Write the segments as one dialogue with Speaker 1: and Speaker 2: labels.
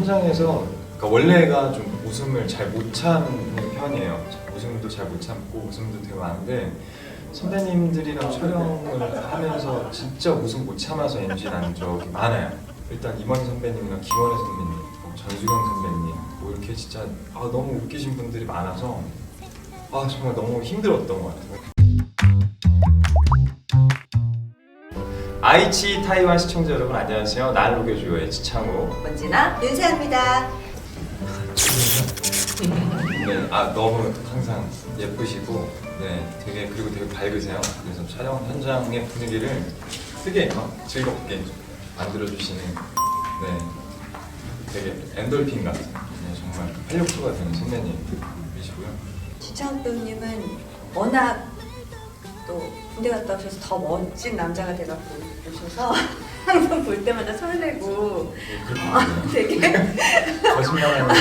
Speaker 1: 현장에서 그러니까 원래가 좀 웃음을 잘 못 참는 편이에요. 웃음도 잘 못 참고 웃음도 되게 많은데 선배님들이랑 촬영을 하면서 진짜 웃음 못 참아서 NG 난 적이 많아요. 일단 임원희 선배님이나 김원혜 선배님, 전수경 선배님 뭐 이렇게 진짜 너무 웃기신 분들이 많아서 정말 너무 힘들었던 것 같아요. 아이치 타이완 시청자 여러분 안녕하세요. 날 녹여줘요의 지창호
Speaker 2: 먼지나 윤세입니다.
Speaker 1: 네, 너무 항상 예쁘시고 되게 그리고 되게 밝으세요. 그래서 촬영 현장의 분위기를 되게 즐겁게 만들어주시는 되게 엔돌핀 같은 정말 활력소가 되는 선배님이시고요.
Speaker 2: 지창욱 배우님은 워낙 또 군대 갔다 오셔서 더 멋진 남자가 돼갖고 오셔서 항상 볼 때마다 설레고 되게
Speaker 1: 거짓말하는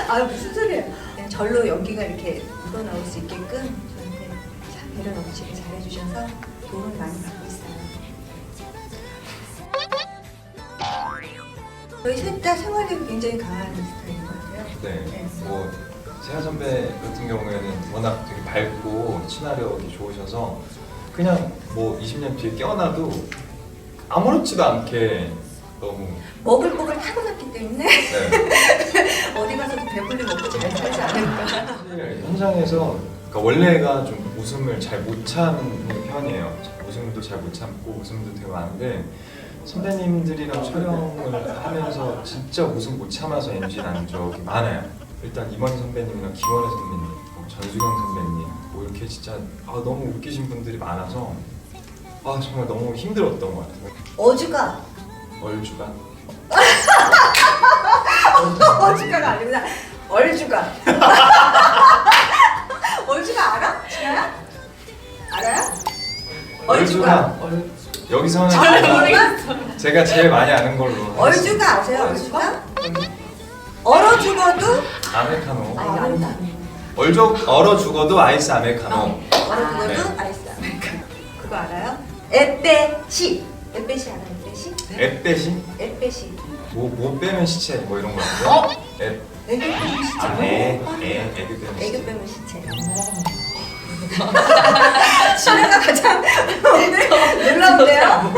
Speaker 1: 사람
Speaker 2: 무슨 소리예요? 그냥 절로 연기가 이렇게 묻어나올 수 있게끔 저한테 참 배려 넘치게 잘해주셔서 도움을 많이 받고 있어요. 저희 셋 다 생활력이 굉장히 강한 스타일인 것 같아요.
Speaker 1: 네, 뭐 세아 선배 같은 경우에는 워낙 되게 밝고 친화력이 좋으셔서 그냥 뭐 20년 뒤에 깨어나도 아무렇지도 않게 너무
Speaker 2: 먹을 복을 타고났기 때문에 어디 가서도 배불리 먹고 잘 살지 않을까.
Speaker 1: 현장에서 그러니까 원래가 좀 웃음을 잘 못 참는 편이에요. 웃음도 잘 못 참고 웃음도 되게 많은데 선배님들이랑 촬영을 하면서 진짜 웃음 못 참아서 NG 난 적이 많아요. 일단 임원희 선배님이나 김원혜 선배님, 전수경 선배님 뭐 이렇게 진짜 너무 웃기신 분들이 많아서 정말 너무 힘들었던 것 같아요.
Speaker 2: 어주가
Speaker 1: 얼주가
Speaker 2: 어주가가 아니구나. 얼주가 얼주가 알아? 지나야? 알아요? 얼주가
Speaker 1: 여기서는 제가 제일 많이 아는 걸로
Speaker 2: 얼주가 아세요? 얼주가? 얼어 죽어도
Speaker 1: 아메리카노.
Speaker 2: 안다.
Speaker 1: 얼어 죽어도 아이스 아메리카노.
Speaker 2: 얼어 죽어도
Speaker 1: 네.
Speaker 2: 아이스 아메리카노. 그거 알아요? 에빼시. 에빼시 알아요? 에빼시?
Speaker 1: 앳빼시?
Speaker 2: 에빼시.
Speaker 1: 뭐 빼면 시체 뭐 이런 거 같아요.
Speaker 2: 애교 빼면 시체.
Speaker 1: 애교 빼면 시체.
Speaker 2: 애교 빼면 시체. 신뢰가 가장 놀라운데요?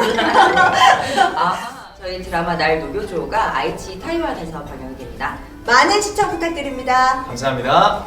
Speaker 3: 저희 드라마 날 녹여줘가 아이치 타이완에서 방영이 됩니다.
Speaker 2: 많은 시청 부탁드립니다.
Speaker 1: 감사합니다.